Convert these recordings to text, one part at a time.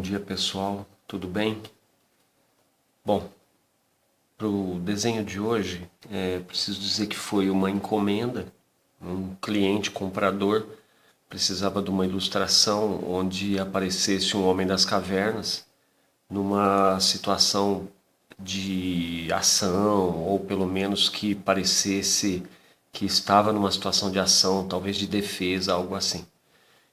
dia pessoal, tudo bem? Bom, para o desenho de hoje, preciso dizer que foi uma encomenda. Um cliente comprador precisava de uma ilustração onde aparecesse um homem das cavernas numa situação de ação, ou pelo menos que parecesse que estava numa situação de ação, talvez de defesa, algo assim.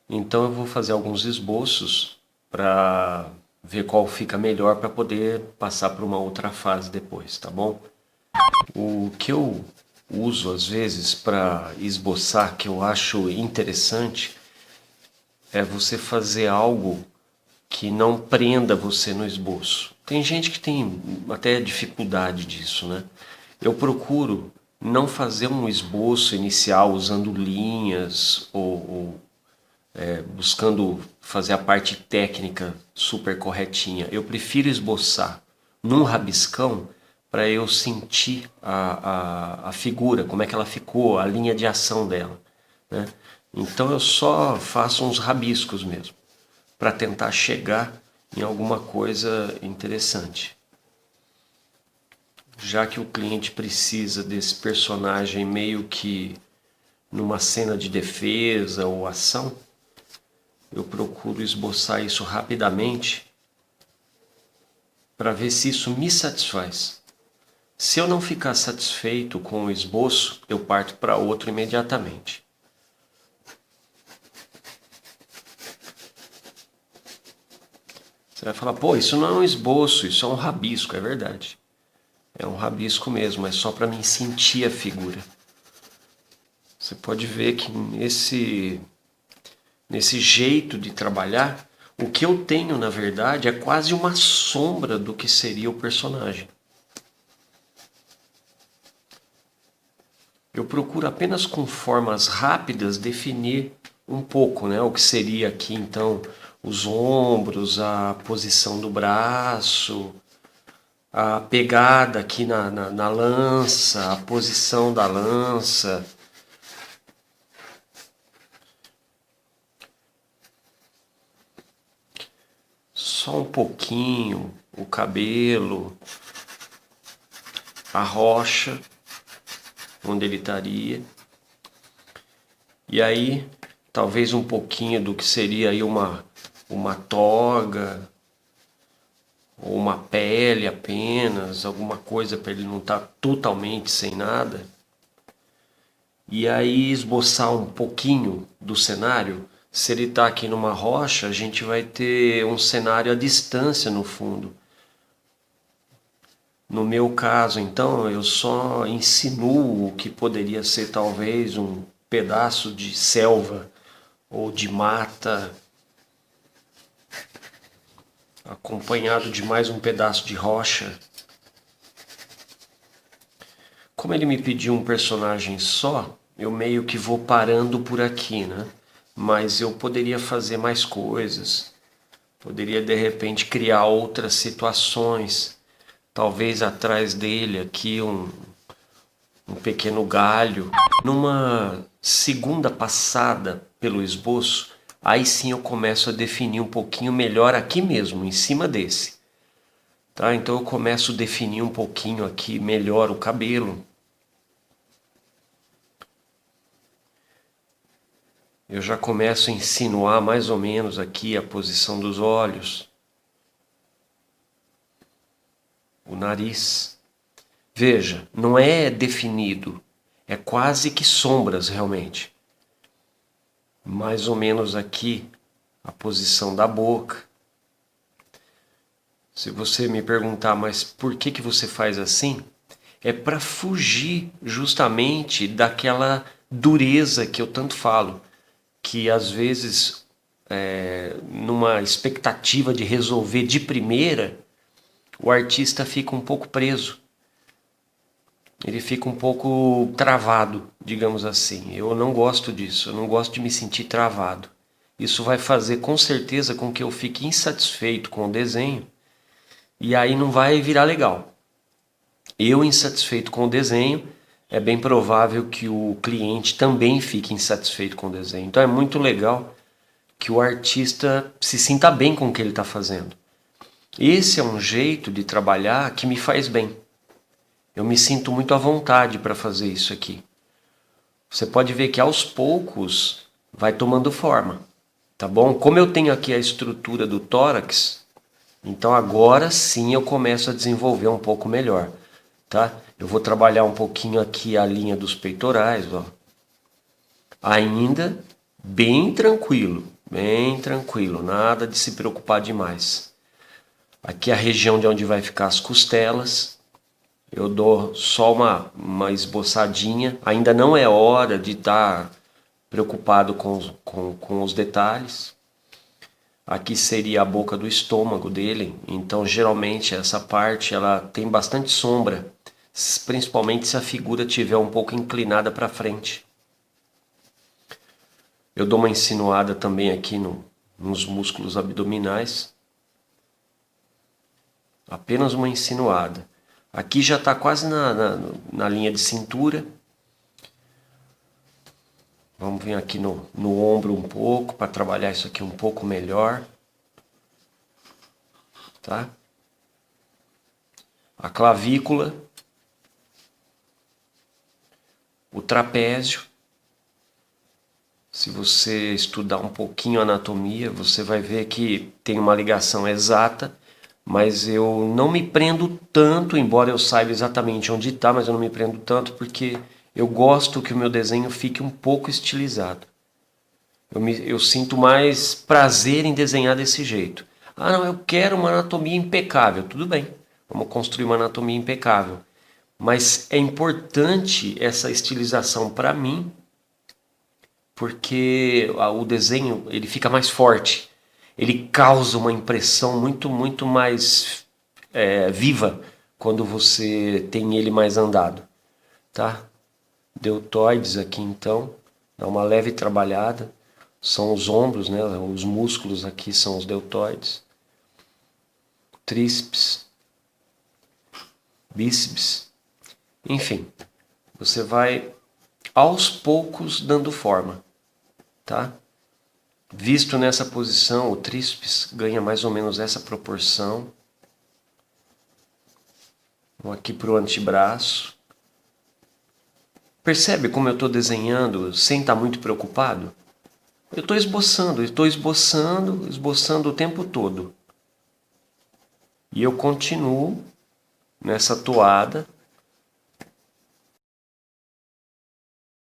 Então eu vou fazer alguns esboços para ver qual fica melhor para poder passar para uma outra fase depois, tá bom? O que eu uso às vezes para esboçar, que eu acho interessante, é você fazer algo que não prenda você no esboço. Tem gente que tem até dificuldade disso, né? Eu procuro não fazer um esboço inicial usando linhas ou buscando fazer a parte técnica super corretinha. Eu prefiro esboçar num rabiscão para eu sentir a figura, como é que ela ficou, a linha de ação dela, né? Então eu só faço uns rabiscos mesmo, para tentar chegar em alguma coisa interessante. Já que o cliente precisa desse personagem meio que numa cena de defesa ou ação, eu procuro esboçar isso rapidamente para ver se isso me satisfaz. Se eu não ficar satisfeito com o esboço, eu parto para outro imediatamente. Você vai falar, pô, isso não é um esboço, isso é um rabisco. É verdade. É um rabisco mesmo, é só para mim sentir a figura. Você pode ver que nesse jeito de trabalhar, o que eu tenho, na verdade, é quase uma sombra do que seria o personagem. Eu procuro apenas com formas rápidas definir um pouco, né, o que seria aqui então os ombros, a posição do braço, a pegada aqui na lança, a posição da lança. Só um pouquinho, o cabelo, a rocha, onde ele estaria. E aí, talvez um pouquinho do que seria aí uma toga, ou uma pele apenas, alguma coisa para ele não estar totalmente sem nada. E aí esboçar um pouquinho do cenário. Se ele está aqui numa rocha, a gente vai ter um cenário à distância no fundo. No meu caso, então, eu só insinuo o que poderia ser talvez um pedaço de selva ou de mata, acompanhado de mais um pedaço de rocha. Como ele me pediu um personagem só, eu meio que vou parando por aqui, né? Mas eu poderia fazer mais coisas, poderia de repente criar outras situações, talvez atrás dele aqui um pequeno galho. Numa segunda passada pelo esboço, aí sim eu começo a definir um pouquinho melhor aqui mesmo, em cima desse. Tá? Então eu começo a definir um pouquinho aqui melhor o cabelo. Eu já começo a insinuar mais ou menos aqui a posição dos olhos, o nariz. Veja, não é definido, é quase que sombras realmente. Mais ou menos aqui a posição da boca. Se você me perguntar, mas por que você faz assim? É para fugir justamente daquela dureza que eu tanto falo, que às vezes, numa expectativa de resolver de primeira, o artista fica um pouco preso. Ele fica um pouco travado, digamos assim. Eu não gosto disso, eu não gosto de me sentir travado. Isso vai fazer com certeza com que eu fique insatisfeito com o desenho e aí não vai virar legal. Eu insatisfeito com o desenho, é bem provável que o cliente também fique insatisfeito com o desenho. Então é muito legal que o artista se sinta bem com o que ele está fazendo. Esse é um jeito de trabalhar que me faz bem. Eu me sinto muito à vontade para fazer isso aqui. Você pode ver que aos poucos vai tomando forma, tá bom? Como eu tenho aqui a estrutura do tórax, então agora sim eu começo a desenvolver um pouco melhor, tá? Eu vou trabalhar um pouquinho aqui a linha dos peitorais, ó. Ainda bem tranquilo, nada de se preocupar demais. Aqui a região de onde vai ficar as costelas, eu dou só uma esboçadinha. Ainda não é hora de estar preocupado com os detalhes. Aqui seria a boca do estômago dele, então geralmente essa parte ela tem bastante sombra, principalmente se a figura estiver um pouco inclinada para frente. Eu dou uma insinuada também aqui nos músculos abdominais. Apenas uma insinuada. Aqui já está quase na linha de cintura. Vamos vir aqui no ombro um pouco, para trabalhar isso aqui um pouco melhor. Tá? A clavícula. O trapézio. Se você estudar um pouquinho a anatomia, você vai ver que tem uma ligação exata, mas eu não me prendo tanto, embora eu saiba exatamente onde está, mas eu não me prendo tanto porque eu gosto que o meu desenho fique um pouco estilizado. Eu sinto mais prazer em desenhar desse jeito. Ah, não, eu quero uma anatomia impecável. Tudo bem, vamos construir uma anatomia impecável. Mas é importante essa estilização para mim, porque o desenho ele fica mais forte. Ele causa uma impressão muito mais viva quando você tem ele mais andado. Tá? Deltoides aqui então, dá uma leve trabalhada. São os ombros, né? Os músculos aqui são os deltoides. Tríceps, bíceps, enfim. Você vai aos poucos dando forma, tá? Visto nessa posição, o tríceps ganha mais ou menos essa proporção. Vamos aqui para o antebraço. Percebe como eu estou desenhando sem estar muito preocupado? Eu estou esboçando o tempo todo. E eu continuo nessa toada